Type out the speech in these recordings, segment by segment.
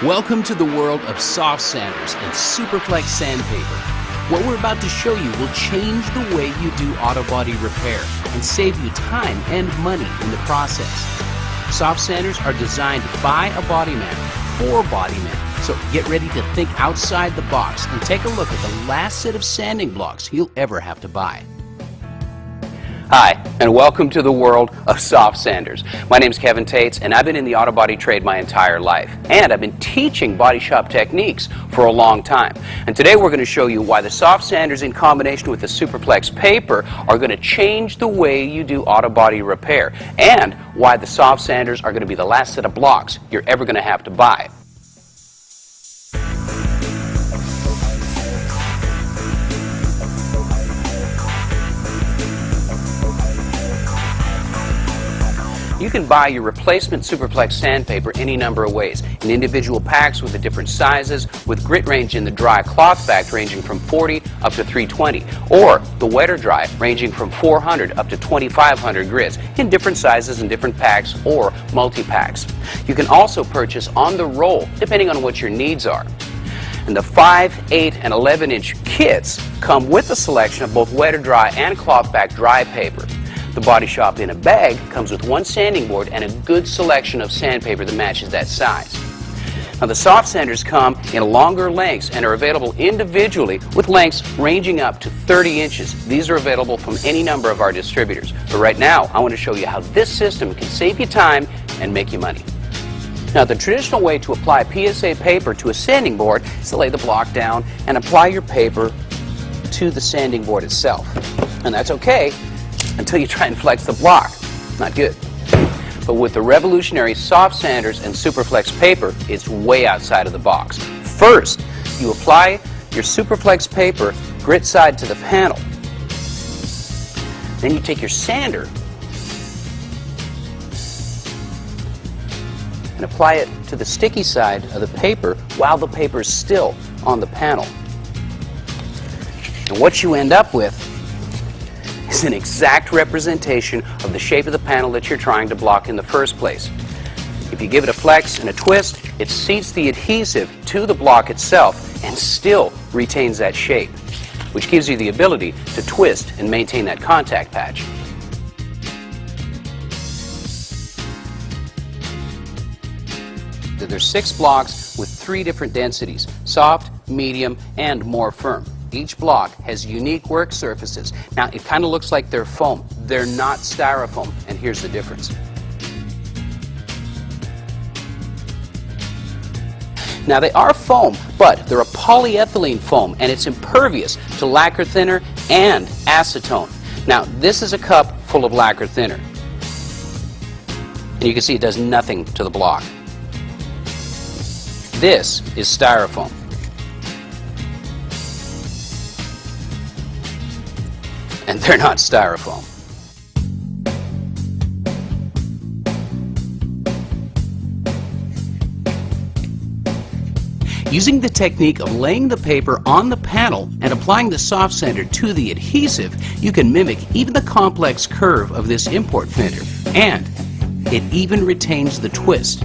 Welcome to the world of soft sanders and superflex sandpaper. What we're about to show you will change the way you do auto body repair and save you time and money in the process. Soft sanders are designed by a body man for body men, so get ready to think outside the box and take a look at the last set of sanding blocks you'll ever have to buy. Hi, and welcome to the world of soft sanders. My name is Kevin Tates, and I've been in the auto body trade my entire life. And I've been teaching body shop techniques for a long time. And today we're going to show you why the soft sanders in combination with the superflex paper are going to change the way you do auto body repair, and why the soft sanders are going to be the last set of blocks you're ever going to have to buy. You can buy your replacement superflex sandpaper any number of ways, in individual packs with the different sizes, with grit range in the dry cloth fact ranging from 40 up to 320, or the wet or dry ranging from 400 up to 2500 grits in different sizes and different packs or multi-packs. You can also purchase on the roll depending on what your needs are. And the 5, 8, and 11-inch kits come with a selection of both wet or dry and cloth back dry paper. The Body Shop in a Bag comes with one sanding board and a good selection of sandpaper that matches that size. Now the soft sanders come in longer lengths and are available individually with lengths ranging up to 30 inches. These are available from any number of our distributors. But right now I want to show you how this system can save you time and make you money. Now the traditional way to apply PSA paper to a sanding board is to lay the block down and apply your paper to the sanding board itself. And that's okay until you try and flex the block. Not good. But with the revolutionary soft sanders and superflex paper, it's way outside of the box. First, you apply your superflex paper grit side to the panel. Then you take your sander and apply it to the sticky side of the paper while the paper is still on the panel. And what you end up with is an exact representation of the shape of the panel that you're trying to block in the first place. If you give it a flex and a twist, it seats the adhesive to the block itself and still retains that shape, which gives you the ability to twist and maintain that contact patch. There's 6 blocks with 3 different densities: soft, medium, and more firm. Each block has unique work surfaces. Now, it kind of looks like they're foam. They're not styrofoam, and here's the difference. Now, they are foam, but they're a polyethylene foam, and it's impervious to lacquer thinner and acetone. Now, this is a cup full of lacquer thinner, and you can see it does nothing to the block. This is styrofoam. And they're not styrofoam. Using the technique of laying the paper on the panel and applying the soft sander to the adhesive, you can mimic even the complex curve of this import fender, and it even retains the twist.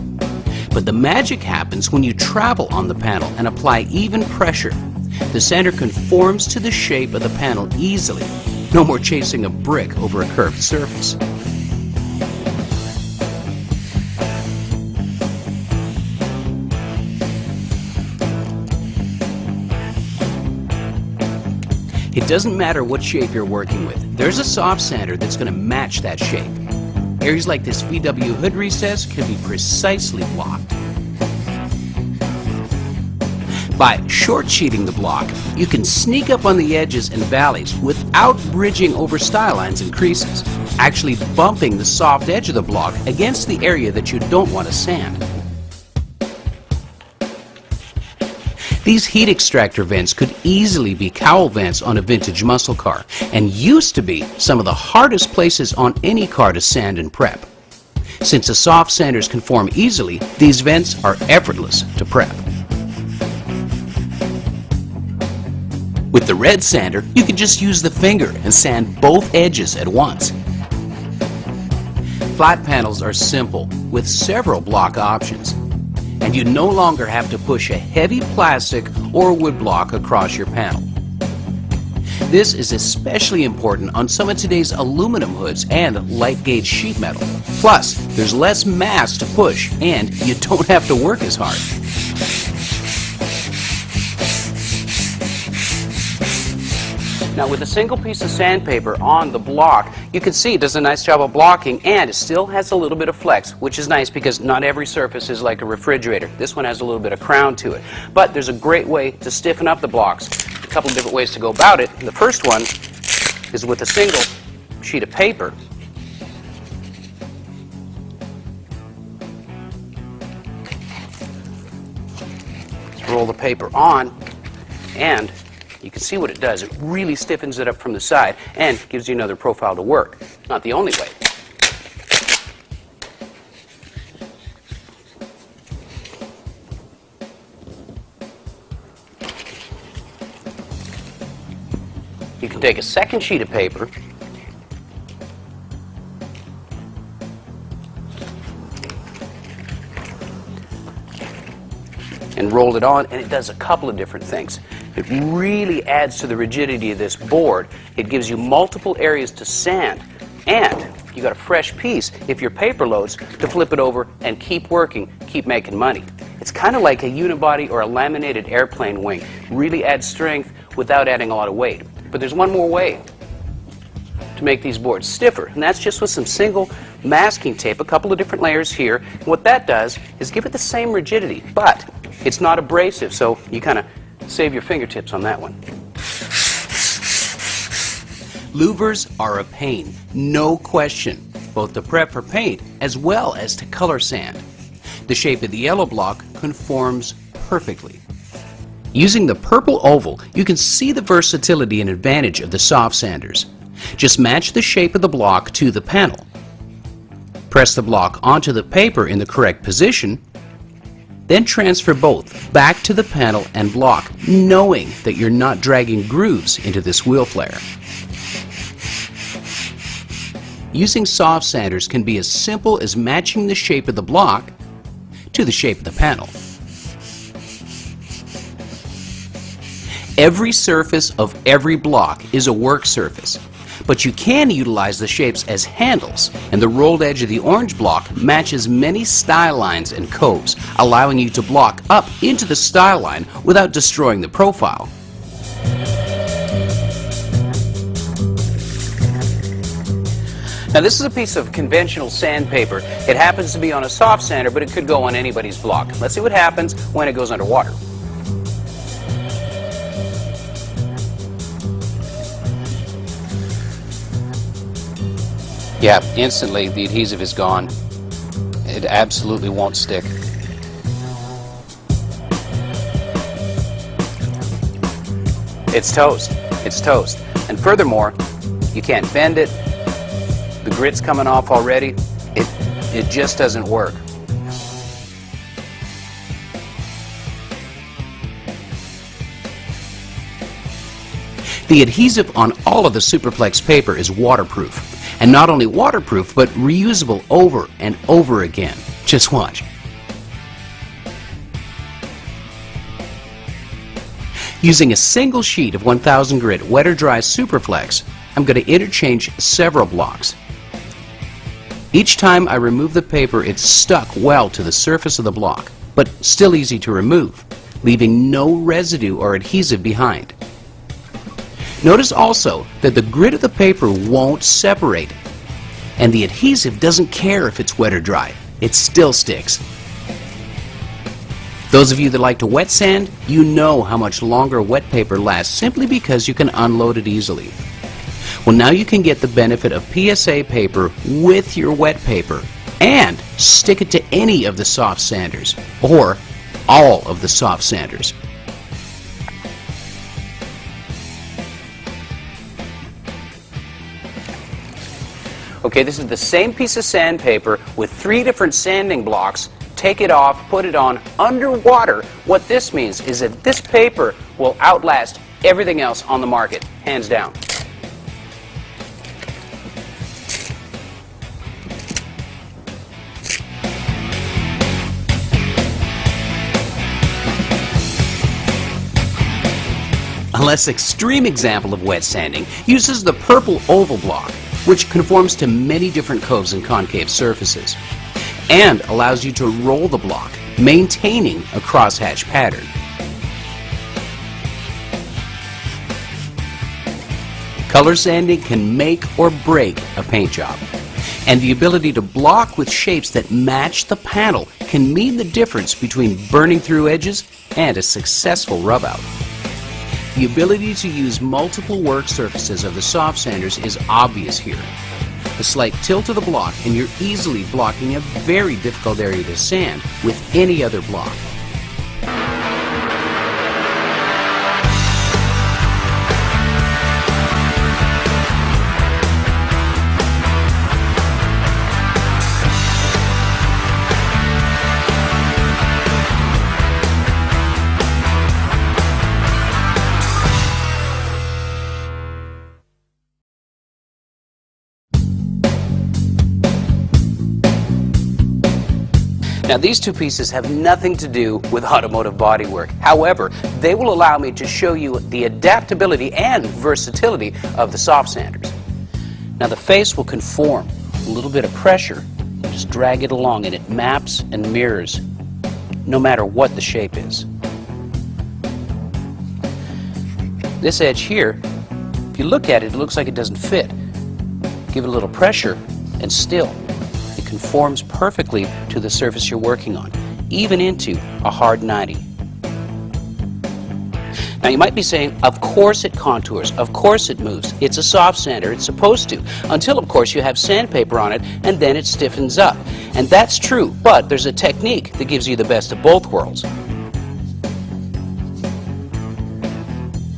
But the magic happens when you travel on the panel and apply even pressure. The sander conforms to the shape of the panel easily. No more chasing a brick over a curved surface. It doesn't matter what shape you're working with. There's a soft sander that's going to match that shape. Areas like this VW hood recess can be precisely blocked. By short sheeting the block, you can sneak up on the edges and valleys without bridging over style lines and creases, actually bumping the soft edge of the block against the area that you don't want to sand. These heat extractor vents could easily be cowl vents on a vintage muscle car, and used to be some of the hardest places on any car to sand and prep. Since the soft sanders can form easily, these vents are effortless to prep. With the red sander, you can just use the finger and sand both edges at once. Flat panels are simple, with several block options. and you no longer have to push a heavy plastic or wood block across your panel. This is especially important on some of today's aluminum hoods and light gauge sheet metal. Plus, there's less mass to push and you don't have to work as hard. Now with a single piece of sandpaper on the block, you can see it does a nice job of blocking, and it still has a little bit of flex, which is nice because not every surface is like a refrigerator. This one has a little bit of crown to it. But there's a great way to stiffen up the blocks. A couple of different ways to go about it. The first one is with a single sheet of paper. Let's roll the paper on, and you can see what it does. It really stiffens it up from the side and gives you another profile to work. Not the only way. You can take a second sheet of paper and roll it on, and it does a couple of different things. It really adds to the rigidity of this board. It gives you multiple areas to sand, and you got a fresh piece, if your paper loads, to flip it over and keep working, keep making money. It's kind of like a unibody or a laminated airplane wing. Really adds strength without adding a lot of weight. But there's one more way to make these boards stiffer, and that's just with some single masking tape, a couple of different layers here. And what that does is give it the same rigidity, but it's not abrasive, so you kind of save your fingertips on that one. Louvers are a pain, no question, both to prep for paint as well as to color sand. The shape of the yellow block conforms perfectly. Using the purple oval, you can see the versatility and advantage of the soft sanders. Just match the shape of the block to the panel. Press the block onto the paper in the correct position, then transfer both back to the panel and block, knowing that you're not dragging grooves into this wheel flare. Using soft sanders can be as simple as matching the shape of the block to the shape of the panel. Every surface of every block is a work surface, but you can utilize the shapes as handles, and the rolled edge of the orange block matches many style lines and coves, allowing you to block up into the style line without destroying the profile. Now this is a piece of conventional sandpaper. It happens to be on a soft sander, but it could go on anybody's block. Let's see what happens when it goes underwater. Yeah, instantly the adhesive is gone. It absolutely won't stick. It's toast. It's toast. And furthermore, you can't bend it. The grit's coming off already. It just doesn't work. The adhesive on all of the Superflex paper is waterproof. And not only waterproof, but reusable over and over again. Just watch. Using a single sheet of 1000 grit wet or dry Superflex, I'm going to interchange several blocks. Each time I remove the paper, it's stuck well to the surface of the block, but still easy to remove, leaving no residue or adhesive behind. Notice also that the grit of the paper won't separate, and the adhesive doesn't care if it's wet or dry. It still sticks. Those of you that like to wet sand, you know how much longer wet paper lasts simply because you can unload it easily. Well, now you can get the benefit of PSA paper with your wet paper and stick it to any of the soft sanders or all of the soft sanders. Okay, this is the same piece of sandpaper with 3 different sanding blocks. Take it off, put it on underwater. What this means is that this paper will outlast everything else on the market, hands down. A less extreme example of wet sanding uses the purple oval block, which conforms to many different coves and concave surfaces, and allows you to roll the block, maintaining a crosshatch pattern. Color sanding can make or break a paint job, and the ability to block with shapes that match the panel can mean the difference between burning through edges and a successful rub-out. The ability to use multiple work surfaces of the soft sanders is obvious here. A slight tilt of the block and you're easily blocking a very difficult area to sand with any other block. Now, these two pieces have nothing to do with automotive bodywork. However, they will allow me to show you the adaptability and versatility of the soft sanders. Now, the face will conform. A little bit of pressure, just drag it along, and it maps and mirrors no matter what the shape is. This edge here, if you look at it, it looks like it doesn't fit. Give it a little pressure, and still, it conforms perfectly to the surface you're working on, even into a hard 90. Now you might be saying, of course it contours, of course it moves. It's a soft sander, it's supposed to, until of course you have sandpaper on it and then it stiffens up. And that's true, but there's a technique that gives you the best of both worlds.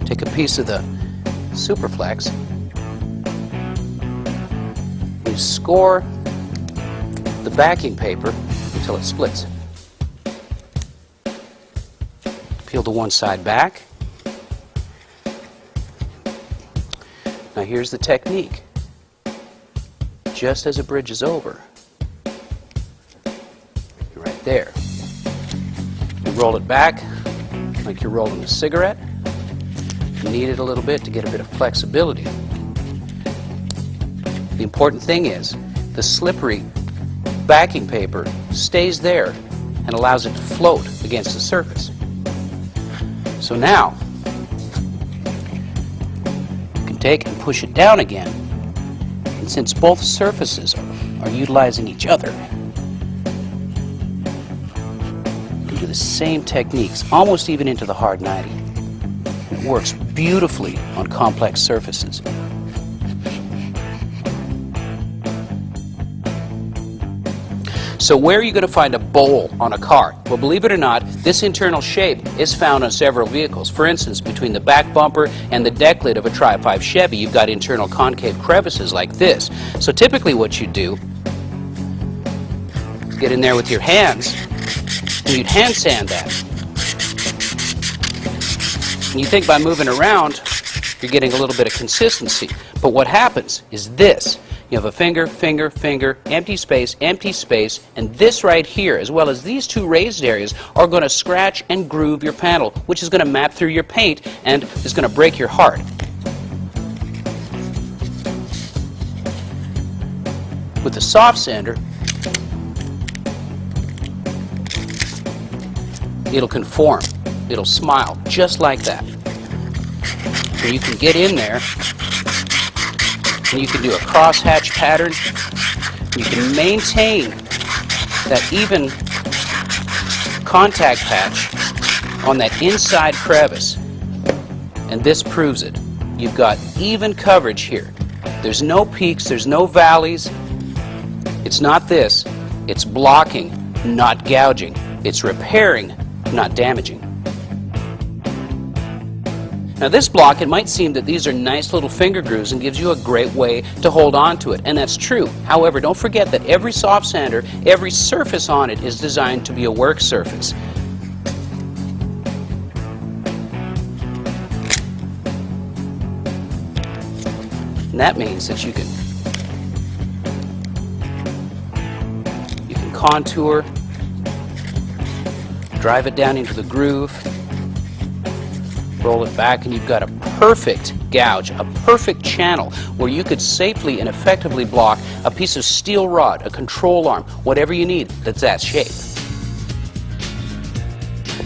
Take a piece of the Superflex, you score the backing paper until it splits. Peel the one side back. Now here's the technique. Just as it bridges over, right there, you roll it back like you're rolling a cigarette. You knead it a little bit to get a bit of flexibility. The important thing is the slippery backing paper stays there and allows it to float against the surface. So now you can take and push it down again, and since both surfaces are utilizing each other, you can do the same techniques almost even into the hard 90. It works beautifully on complex surfaces. So where are you going to find a bowl on a car? Well, believe it or not, this internal shape is found on several vehicles. For instance, between the back bumper and the deck lid of a Tri-5 Chevy, you've got internal concave crevices like this. So typically what you do is get in there with your hands and you'd hand sand that. And you think by moving around, you're getting a little bit of consistency. But what happens is this. You have a finger, finger, finger, empty space, and this right here, as well as these two raised areas, are going to scratch and groove your panel, which is going to map through your paint and is going to break your heart. With the soft sander, it'll conform, it'll smile, just like that. So you can get in there, and you can do a crosshatch pattern. You can maintain that even contact patch on that inside crevice. And this proves it. You've got even coverage here. There's no peaks, there's no valleys. It's not this. It's blocking, not gouging. It's repairing, not damaging. Now this block, it might seem that these are nice little finger grooves and gives you a great way to hold on to it, and that's true. However, don't forget that every soft sander, every surface on it is designed to be a work surface. And that means that you can contour, drive it down into the groove, Roll it back and you've got a perfect gouge, a perfect channel where you could safely and effectively block a piece of steel rod, a control arm, whatever you need that's that shape.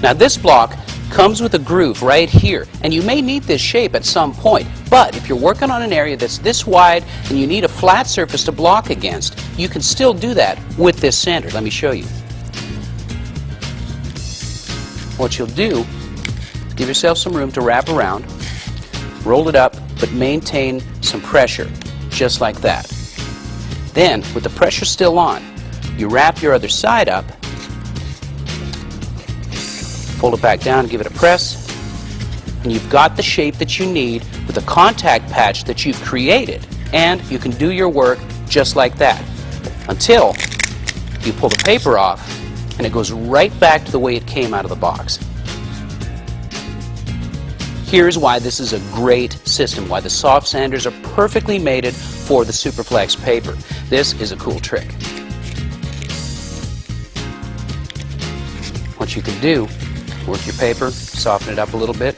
Now this block comes with a groove right here, and you may need this shape at some point, but if you're working on an area that's this wide and you need a flat surface to block against, you can still do that with this sander. Let me show you. What you'll do, give yourself some room to wrap around, roll it up, but maintain some pressure, just like that. Then, with the pressure still on, you wrap your other side up, fold it back down, give it a press, and you've got the shape that you need with a contact patch that you've created, and you can do your work just like that until you pull the paper off and it goes right back to the way it came out of the box. Here's why this is a great system, why the soft sanders are perfectly mated for the Superflex paper. This is a cool trick. What you can do, work your paper, soften it up a little bit,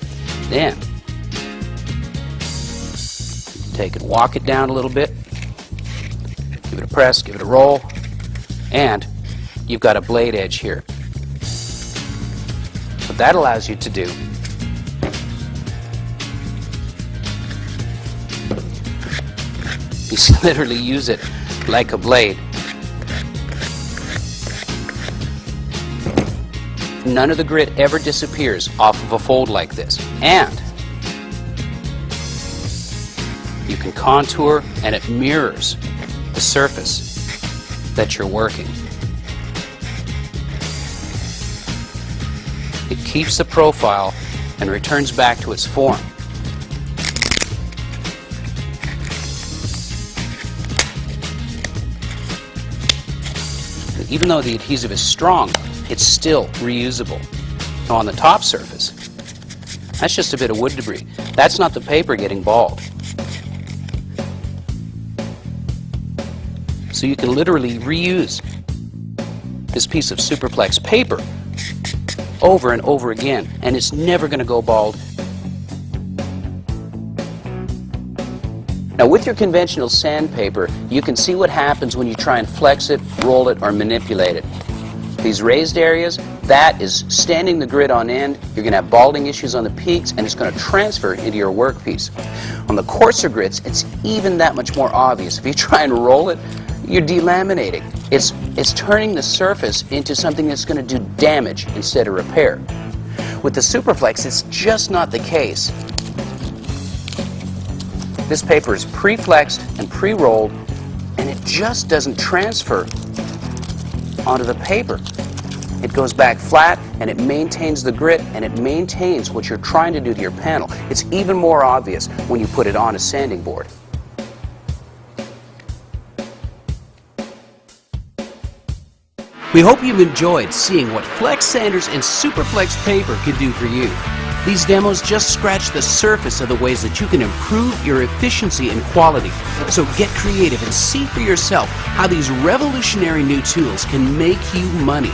then take it, walk it down a little bit, give it a press, give it a roll, and you've got a blade edge here. What that allows you to do is literally use it like a blade. None of the grit ever disappears off of a fold like this. And you can contour and it mirrors the surface that you're working. It keeps the profile and returns back to its form. And even though the adhesive is strong, it's still reusable. Now on the top surface, that's just a bit of wood debris. That's not the paper getting bald. So you can literally reuse this piece of Superflex paper over and over again, and it's never going to go bald. Now with your conventional sandpaper, you can see what happens when you try and flex it, roll it, or manipulate it. These raised areas, that is standing the grit on end. You're going to have balding issues on the peaks, and it's going to transfer into your workpiece. On the coarser grits, it's even that much more obvious. If you try and roll it, you're delaminating. It's turning the surface into something that's going to do damage instead of repair. With the Superflex, it's just not the case. This paper is pre-flexed and pre-rolled, and it just doesn't transfer onto the paper. It goes back flat, and it maintains the grit, and it maintains what you're trying to do to your panel. It's even more obvious when you put it on a sanding board. We hope you've enjoyed seeing what Flex Sanders and Superflex paper can do for you. These demos just scratch the surface of the ways that you can improve your efficiency and quality. So get creative and see for yourself how these revolutionary new tools can make you money.